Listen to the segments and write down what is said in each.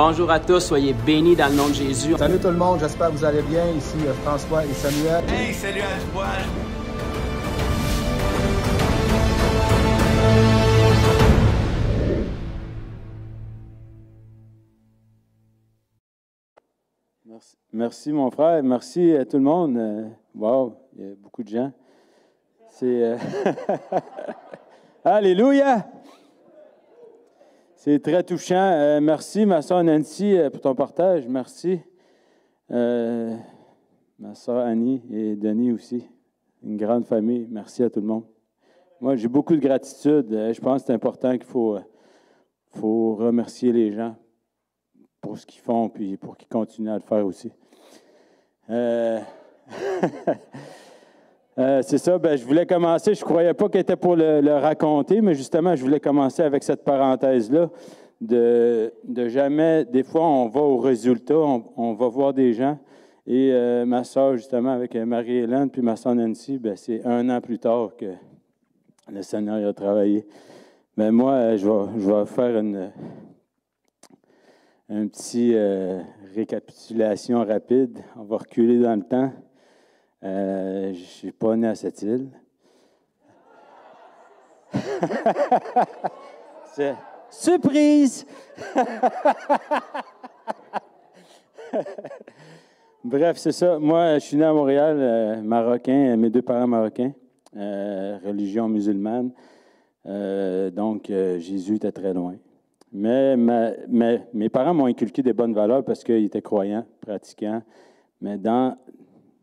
Bonjour à tous, soyez bénis dans le nom de Jésus. Salut tout le monde, j'espère que vous allez bien. Ici François et Samuel. Hey, salut à toi! Merci mon frère, merci à tout le monde. Wow, il y a beaucoup de gens. C'est Alléluia! C'est très touchant. Merci ma soeur Nancy pour ton partage. Merci. Ma soeur Annie et Denis aussi. Une grande famille. Merci à tout le monde. Moi, j'ai beaucoup de gratitude. Je pense que c'est important qu'il faut remercier les gens pour ce qu'ils font, puis pour qu'ils continuent à le faire aussi. C'est ça, je voulais commencer, je ne croyais pas qu'elle était pour le raconter, mais justement, je voulais commencer avec cette parenthèse-là, de jamais, des fois, on va au résultat, on va voir des gens, et ma soeur, justement, avec Marie-Hélène, puis ma soeur Nancy, c'est 1 an plus tard que le Seigneur a travaillé. Mais moi, je vais faire une petite récapitulation rapide. On va reculer dans le temps. Je ne suis pas né à cette île. C'est surprise! Bref, c'est ça. Moi, je suis né à Montréal, marocain, mes 2 parents marocains, religion musulmane. Donc, Jésus était très loin. Mais mes parents m'ont inculqué des bonnes valeurs parce qu'ils étaient croyants, pratiquants. Mais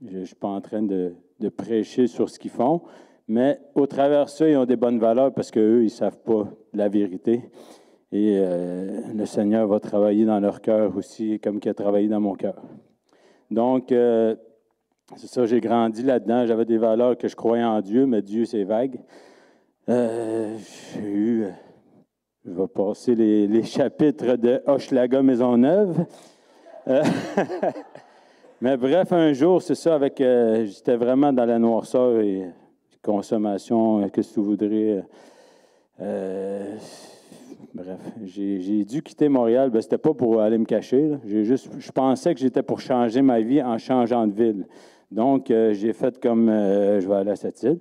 je ne suis pas en train de prêcher sur ce qu'ils font, mais au travers de ça, ils ont des bonnes valeurs parce qu'eux, ils ne savent pas la vérité. Et le Seigneur va travailler dans leur cœur aussi, comme il a travaillé dans mon cœur. Donc, c'est ça, j'ai grandi là-dedans. J'avais des valeurs que je croyais en Dieu, mais Dieu, c'est vague. Je vais passer les chapitres de Hochelaga Maisonneuve. Mais bref, un jour, c'est ça, j'étais vraiment dans la noirceur et consommation, qu'est-ce que tu voudrais. Bref, j'ai dû quitter Montréal. C'était pas pour aller me cacher. Là. Je pensais que j'étais pour changer ma vie en changeant de ville. Donc, j'ai fait comme je vais aller à cette île.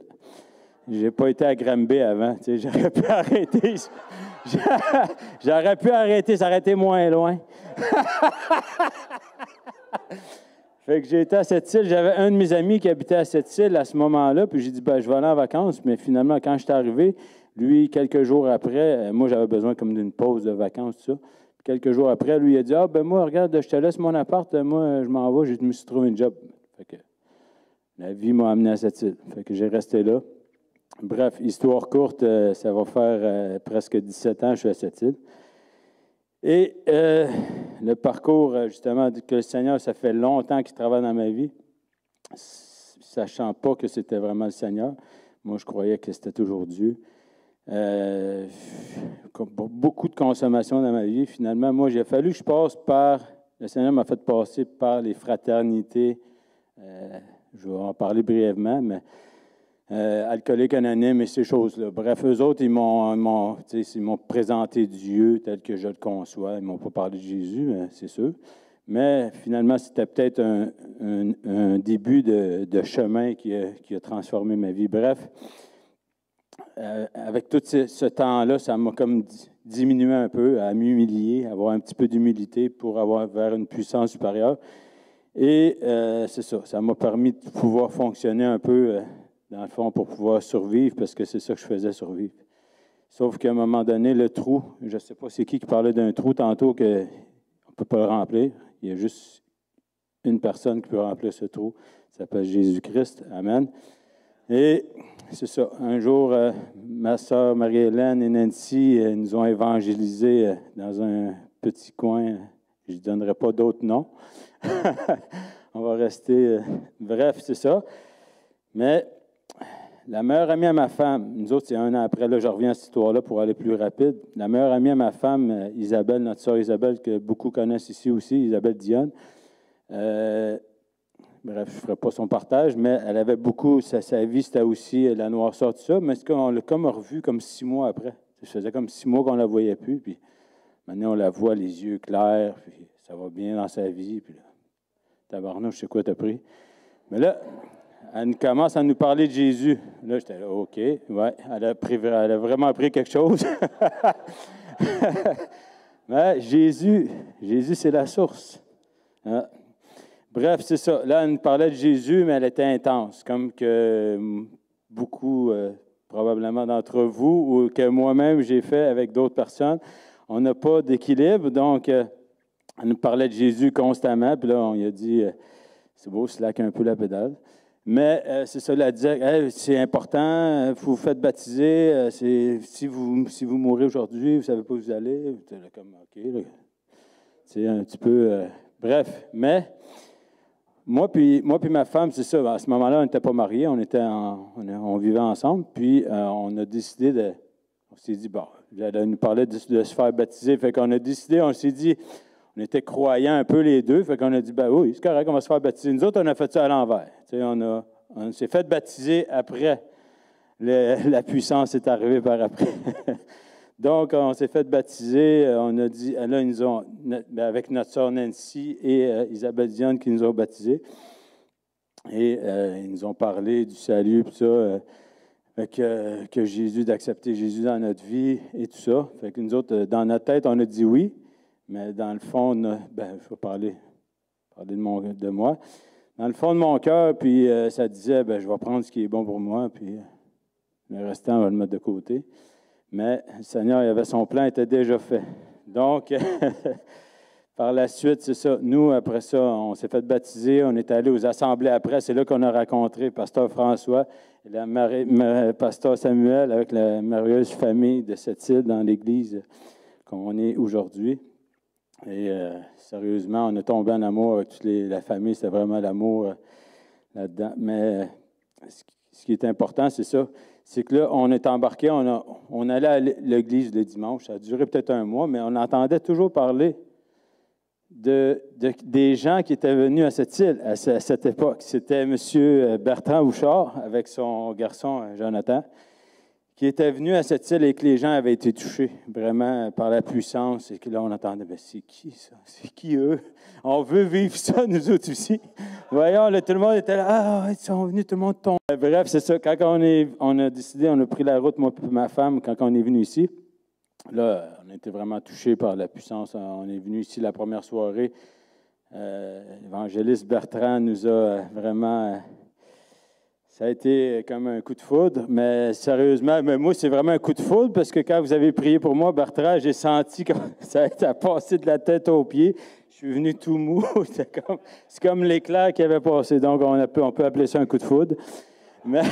J'ai pas été à Granby avant. J'aurais pu arrêter. J'aurais pu arrêter, ça aurait été moins loin. Fait que j'ai été à cette île. J'avais un de mes amis qui habitait à cette île à ce moment-là. Puis j'ai dit, je vais aller en vacances. Mais finalement, quand je suis arrivé, lui, quelques jours après, moi, j'avais besoin comme d'une pause de vacances, tout ça. Puis quelques jours après, lui, il a dit, moi, regarde, je te laisse mon appart. Moi, je m'en vais. Je me suis trouvé un job. Fait que la vie m'a amené à cette île. Fait que j'ai resté là. Bref, histoire courte, ça va faire presque 17 ans que je suis à cette île. Et le parcours, justement, que le Seigneur, ça fait longtemps qu'il travaille dans ma vie, sachant pas que c'était vraiment le Seigneur. Moi, je croyais que c'était toujours Dieu. Beaucoup de consommation dans ma vie, finalement. Moi, il a fallu que je passe le Seigneur m'a fait passer par les fraternités. Je vais en parler brièvement, mais alcooliques anonymes et ces choses-là. Bref, eux autres, ils m'ont présenté Dieu tel que je le conçois. Ils ne m'ont pas parlé de Jésus, c'est sûr. Mais finalement, c'était peut-être un début de chemin qui a transformé ma vie. Bref, avec tout ce temps-là, ça m'a comme diminué un peu, à m'humilier, avoir un petit peu d'humilité pour avoir vers une puissance supérieure. Et c'est ça, ça m'a permis de pouvoir fonctionner un peu dans le fond, pour pouvoir survivre, parce que c'est ça que je faisais, survivre. Sauf qu'à un moment donné, le trou, je ne sais pas c'est qui parlait d'un trou tantôt qu'on ne peut pas le remplir. Il y a juste une personne qui peut remplir ce trou. Ça s'appelle Jésus-Christ. Amen. Et c'est ça. Un jour, ma sœur Marie-Hélène et Nancy nous ont évangélisés dans un petit coin. Je ne donnerai pas d'autres noms. On va rester... bref, c'est ça. Mais... la meilleure amie à ma femme, nous autres, c'est 1 an après, là, je reviens à cette histoire-là pour aller plus rapide. La meilleure amie à ma femme, Isabelle, notre sœur Isabelle, que beaucoup connaissent ici aussi, Isabelle Dionne. Bref, je ne ferai pas son partage, mais elle avait beaucoup, sa vie, c'était aussi la noirceur, tout ça, mais on l'a comme revu comme 6 mois après. Ça faisait comme 6 mois qu'on ne la voyait plus, puis Maintenant, on la voit, les yeux clairs, puis ça va bien dans sa vie. Puis là, tabarnouche, je sais quoi t'as pris. Mais là, elle commence à nous parler de Jésus. Là, j'étais là, OK, ouais, elle a vraiment appris quelque chose. Mais Jésus, c'est la source. Hein? Bref, c'est ça. Là, elle nous parlait de Jésus, mais elle était intense, comme que beaucoup, probablement d'entre vous, ou que moi-même j'ai fait avec d'autres personnes. On n'a pas d'équilibre, donc elle nous parlait de Jésus constamment, puis là, on lui a dit, c'est beau, slack un peu la pédale. Mais c'est ça, elle disait, hey, c'est important, vous vous faites baptiser, si vous mourrez aujourd'hui, vous ne savez pas où vous allez. Vous là, comme, OK, c'est un petit peu... bref, mais moi puis ma femme, c'est ça, à ce moment-là, on n'était pas mariés, on vivait ensemble, puis on a décidé on s'est dit, bon, elle nous parlait de se faire baptiser, fait qu'on a décidé, on s'est dit, on était croyants un peu les deux, fait qu'on a dit, ben oui, c'est correct, on va se faire baptiser. Nous autres, on a fait ça à l'envers. Tu sais, on s'est fait baptiser après. La puissance est arrivée par après. Donc, on s'est fait baptiser. On a dit, là, ils nous ont, avec notre sœur Nancy et Isabelle Dionne qui nous ont baptisés. Et ils nous ont parlé du salut, tout ça, que Jésus, d'accepter Jésus dans notre vie et tout ça. Fait que nous autres, dans notre tête, on a dit oui. Mais dans le fond, il faut parler de moi. Dans le fond de mon cœur, puis ça disait, je vais prendre ce qui est bon pour moi, puis le restant, on va le mettre de côté. Mais le Seigneur, il avait son plan, était déjà fait. Donc, par la suite, c'est ça. Nous, après ça, on s'est fait baptiser, on est allé aux assemblées après. C'est là qu'on a rencontré Pasteur François et Pasteur Samuel avec la merveilleuse famille de cette île dans l'Église qu'on est aujourd'hui. Et sérieusement, on est tombé en amour avec toute la famille. C'était vraiment l'amour là-dedans. Mais ce qui est important, c'est ça. C'est que là, on est embarqué, on allait à l'église le dimanche. Ça a duré peut-être un mois, mais on entendait toujours parler des gens qui étaient venus à cette île à cette époque. C'était M. Bertrand Houchard avec son garçon Jonathan, qui était venu à cette île et que les gens avaient été touchés vraiment par la puissance. Et que là, on entendait, c'est qui ça? C'est qui eux? On veut vivre ça, nous autres aussi. Voyons, là, tout le monde était là, ils sont venus, tout le monde tombe. Bref, c'est ça. Quand on a décidé, on a pris la route, moi et ma femme, quand on est venu ici, là, on a été vraiment touchés par la puissance. On est venu ici la première soirée. L'évangéliste Bertrand nous a vraiment... Ça a été comme un coup de foudre, mais sérieusement, moi, c'est vraiment un coup de foudre parce que quand vous avez prié pour moi, Bertrand, j'ai senti que ça a passé de la tête aux pieds. Je suis venu tout mou. C'est comme l'éclair qui avait passé. Donc, on peut appeler ça un coup de foudre. Mais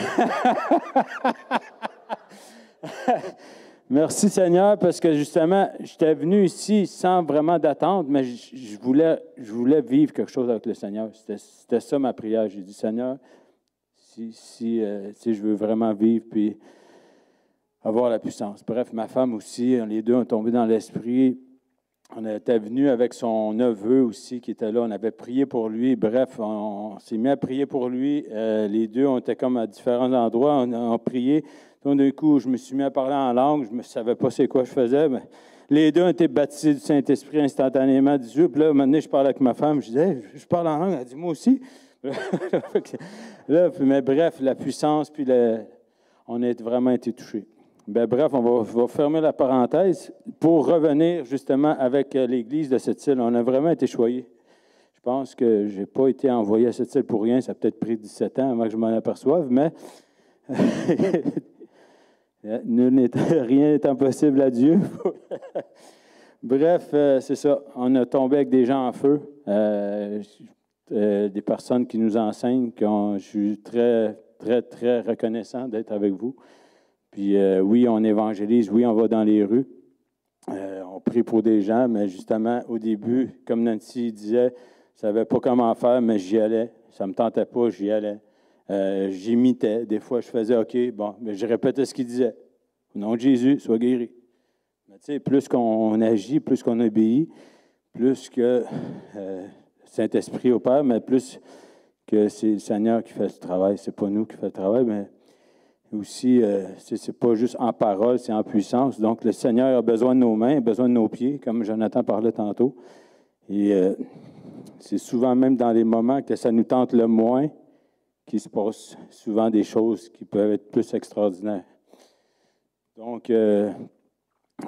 merci Seigneur parce que justement, j'étais venu ici sans vraiment d'attente, mais je voulais vivre quelque chose avec le Seigneur. C'était ça ma prière. J'ai dit, Seigneur, si je veux vraiment vivre puis avoir la puissance. Bref, ma femme aussi, les deux ont tombé dans l'esprit. On était venu avec son neveu aussi qui était là. On avait prié pour lui. Bref, on s'est mis à prier pour lui. Les deux, on était comme à différents endroits. On a prié. Donc, d'un coup, je me suis mis à parler en langue. Je ne savais pas c'est quoi je faisais, mais les deux ont été baptisés du Saint-Esprit instantanément. Puis là, un moment donné, je parlais avec ma femme. Je disais, hey, je parle en langue. Elle dit, moi aussi. Là, mais bref, la puissance, puis on a vraiment été touchés. Bref, on va fermer la parenthèse pour revenir justement avec l'Église de cette île. On a vraiment été choyés. Je pense que je n'ai pas été envoyé à cette île pour rien. Ça a peut-être pris 17 ans avant que je m'en aperçoive, mais rien n'est impossible à Dieu. Bref, c'est ça. On a tombé avec des gens en feu. Des personnes qui nous enseignent, je suis très, très, très reconnaissant d'être avec vous. Puis oui, on évangélise, oui, on va dans les rues. On prie pour des gens, mais justement, au début, comme Nancy disait, je ne savais pas comment faire, mais j'y allais. Ça ne me tentait pas, j'y allais. J'imitais. Des fois, je faisais OK, bon, mais je répétais ce qu'il disait. Au nom de Jésus, sois guéri. Mais tu sais, plus qu'on agit, plus qu'on obéit, plus que... Saint-Esprit au Père, mais plus que c'est le Seigneur qui fait ce travail. Ce n'est pas nous qui fait le travail, mais Aussi, ce n'est pas juste en parole, c'est en puissance. Donc, le Seigneur a besoin de nos mains, a besoin de nos pieds, comme Jonathan parlait tantôt. Et c'est souvent même dans les moments que ça nous tente le moins qu'il se passe souvent des choses qui peuvent être plus extraordinaires. Donc,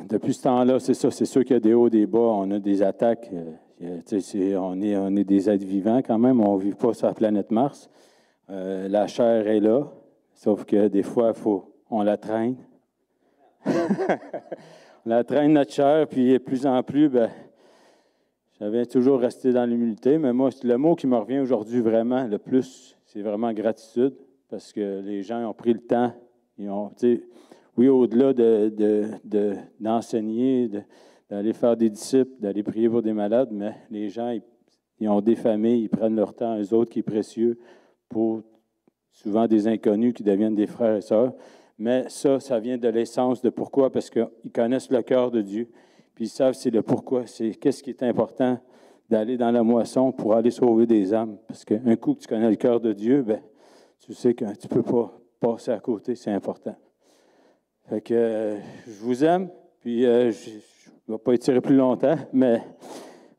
depuis ce temps-là, c'est ça, c'est sûr qu'il y a des hauts, des bas, on a des attaques. On est des êtres vivants quand même, on ne vit pas sur la planète Mars. La chair est là, sauf que des fois, on la traîne. On la traîne, notre chair, puis de plus en plus, j'avais toujours resté dans l'humilité, mais moi, le mot qui me revient aujourd'hui vraiment le plus, c'est vraiment gratitude, parce que les gens ont pris le temps, ils ont, oui, au-delà d'enseigner, d'aller faire des disciples, d'aller prier pour des malades, mais les gens, ils ont des familles, ils prennent leur temps, eux autres, qui est précieux, pour souvent des inconnus qui deviennent des frères et sœurs. Mais ça vient de l'essence de pourquoi, parce qu'ils connaissent le cœur de Dieu, puis ils savent c'est le pourquoi, c'est qu'est-ce qui est important d'aller dans la moisson pour aller sauver des âmes. Parce qu'un coup que tu connais le cœur de Dieu, tu sais que tu ne peux pas passer à côté, c'est important. Fait que je vous aime, puis je ne vais pas étirer plus longtemps, mais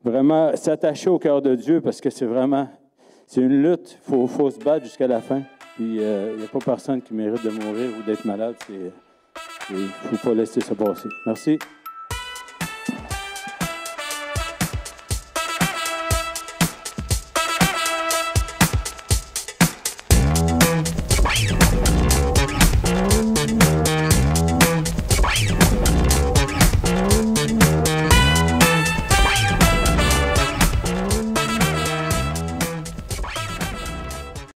vraiment s'attacher au cœur de Dieu parce que c'est une lutte, il faut se battre jusqu'à la fin. Puis il n'y a pas personne qui mérite de mourir ou d'être malade, il ne faut pas laisser ça passer. Merci.